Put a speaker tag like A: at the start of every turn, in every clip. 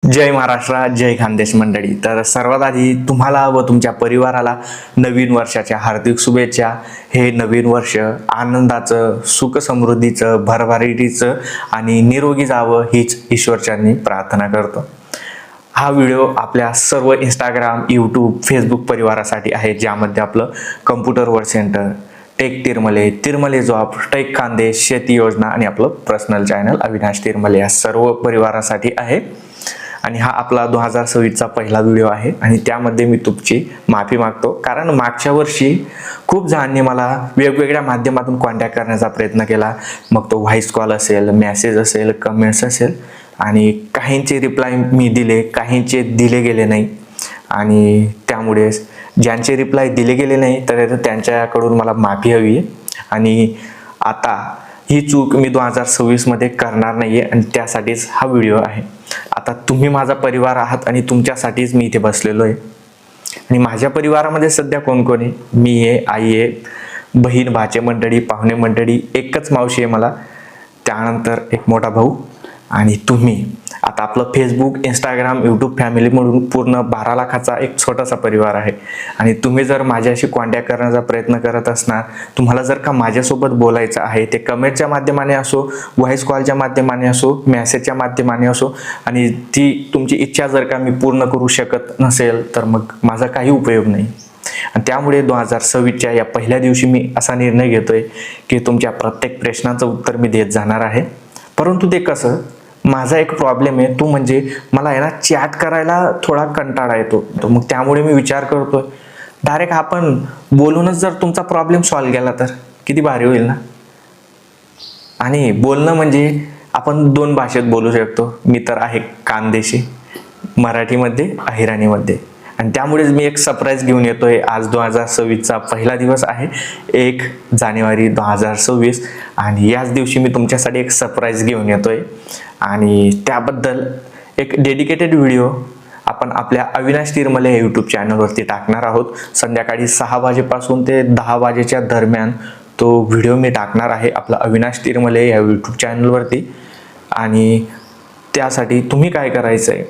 A: जय महाराष्ट्र, जय खानदेश मंडळी. तर सर्वात आधी तुम्हाला व तुमच्या परिवाराला नवीन वर्षाच्या हार्दिक शुभेच्छा. हे नवीन वर्ष आनंदाचं, सुख समृद्धीचं, भरभराटीचं आणि निरोगी जावं हीच ईश्वरचरणी प्रार्थना करतो. हा व्हिडिओ आपल्या सर्व इंस्टाग्राम, यूट्यूब, फेसबुक परिवारासाठी आहे, ज्यामध्ये आपलं computer work centre, tech Tirmale job, tech Khandesh, शेती योजना आणि आपलं पर्सनल चॅनल अविनाश तिरमले या सर्व परिवारासाठी आहे. आणि हा आपला 2026चा पहिला व्हिडिओ आहे आणि त्यामध्ये मी तुमची माफी मागतो, कारण मागच्या वर्षी खूप जणांनी मला वेगवेगळ्या माध्यमातून कॉन्टॅक्ट करण्याचा प्रयत्न केला. मग तो व्हॉइस कॉल असेल, मेसेज असेल, कमेंट्स असेल, आणि काहींचे रिप्लाय मी दिले, काहींचे दिले गेले नाही. आणि त्यामुळे ज्यांचे रिप्लाय दिले गेले नाही तर त्यांच्याकडून मला माफी हवी आहे. आणि आता ही चूक मी 2026मध्ये करणार नाहीये आणि त्यासाठीच हा व्हिडिओ आहे. आता तुम्ही माझा परिवार आहात आणि तुमच्यासाठीच मी इथे बसलेलो आहे. आणि माझ्या परिवारामध्ये सध्या कोण कोण आहे? मी आहे, आई आहे, बहीण, भाचे मंडळी, पाहुणे मंडळी, एकच मावशी आहे मला, त्यानंतर एक मोठा भाऊ आणि तुम्ही. आता आपलं फेसबुक, इंस्टाग्राम, यूट्यूब फॅमिली म्हणून पूर्ण 12 लाखाचा एक छोटासा परिवार आहे. आणि तुम्ही जर माझ्याशी कॉन्टॅक्ट करण्याचा प्रयत्न करत असणार, तुम्हाला जर का माझ्यासोबत बोलायचं आहे, ते कमेंटच्या माध्यमाने असो, व्हॉइस कॉलच्या माध्यमाने असो, मेसेजच्या माध्यमाने असो, आणि ती तुमची इच्छा जर का मी पूर्ण करू शकत नसेल तर मग माझा काही उपयोग नाही. आणि त्यामुळे 2026च्या या पहिल्या दिवशी मी असा निर्णय घेतोय की तुमच्या प्रत्येक प्रश्नाचं उत्तर मी देत जाणार आहे. परंतु ते कसं, माझा एक प्रॉब्लेम आहे, तो म्हणजे मला आहे ना चॅट करायला थोडा कंटाळा येतो. मग त्यामुळे मी विचार करतोय डायरेक्ट आपण बोलूनच जर तुमचा प्रॉब्लेम सॉल्व्ह केला तर किती भारी होईल ना. आणि बोलणं म्हणजे आपण 2 भाषेत बोलू शकतो. मी तर आहे खानदेशी, मराठीमध्ये, अहिराणीमध्ये. आणि त्यामुळेच मी एक सरप्राईज घेऊन येतोय. आज 2026चा पहिला दिवस आहे, 1 जानेवारी 2026, आणि याच दिवशी मी तुमच्यासाठी एक सरप्राईज घेऊन येतोय. आणि त्याबद्दल एक डेडिकेटेड व्हिडिओ आपण आपल्या अविनाश तिरमले या यूट्यूब चॅनलवरती टाकणार आहोत. संध्याकाळी 6 वाजेपासून ते 10 वाजेच्या दरम्यान तो व्हिडिओ मी टाकणार आहे आपला अविनाश तिरमले या यूट्यूब चॅनलवरती. आणि त्यासाठी तुम्ही काय करायचं आहे,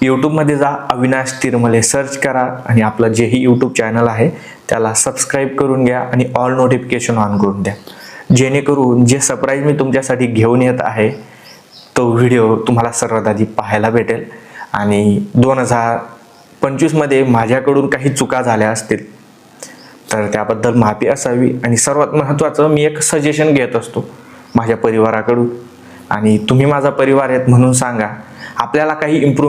A: यूट्यूबमध्ये जा, अविनाश तिरमले सर्च करा आणि आपलं जेही यूट्यूब चॅनल आहे त्याला सबस्क्राईब करून घ्या आणि ऑल नोटिफिकेशन ऑन करून द्या, जेणेकरून जे सरप्राईज मी तुमच्यासाठी घेऊन येत आहे तो व्हिडिओ तुम्हाला सर्वात आधी पाहायला भेटेल. आणि 2025मध्ये माझ्याकडून काही चुका झाल्या असतील तर त्याबद्दल माफी असावी. आणि सर्वात महत्त्वाचं, मी एक सजेशन घेत असतो माझ्या परिवाराकडून, आणि तुम्ही माझा परिवार आहेत म्हणून सांगा, आपल्याला काही इम्प्रूव्हमेंट